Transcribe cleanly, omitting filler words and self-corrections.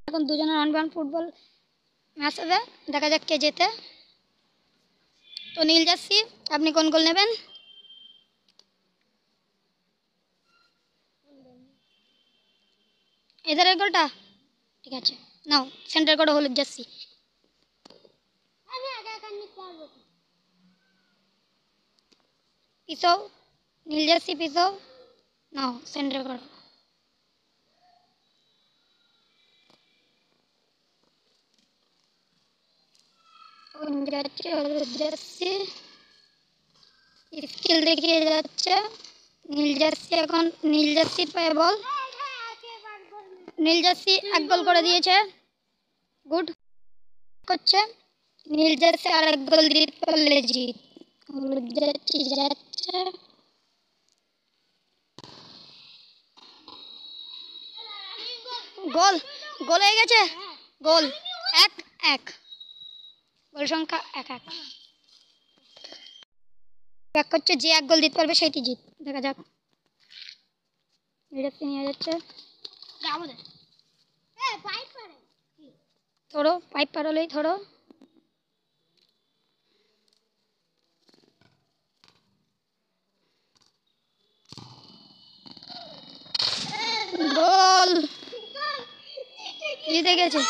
এখন দুজনের 1v1 football match হবে, দেখা যাক কে জেতে। তো নীল জার্সি, আপনি কোন গোল নেবেন? এধারের গোলটা ঠিক আছে, নাও। সেন্টার করো হলুদ জার্সি। পিছাও, নীল জার্সি পিছাও, নাও সেন্টার করো। হলুদ জার্সি স্কিল দেখিয়ে যাচ্ছে। নীল জার্সি এখন নীল জার্সির পায়ে বল। নীল জার্সি এক গোল করে দিয়েছে, গুড করছে। নীল জার্সি আর এক গোল দিতে পারলে জিত। হলুদ জার্সি যাচ্ছে, গোল গোল হয়ে গেছে, গোল 1-1, গোল সংখ্যা 1-1। ব্যাক করছে, যে এক গোল দিতে পারবে সেইটি জিত। দেখা যাক। এটা নিয়ে যাচ্ছে, ধরো পাইপ পারলেই ধরো। গোল, জিতে গেছে।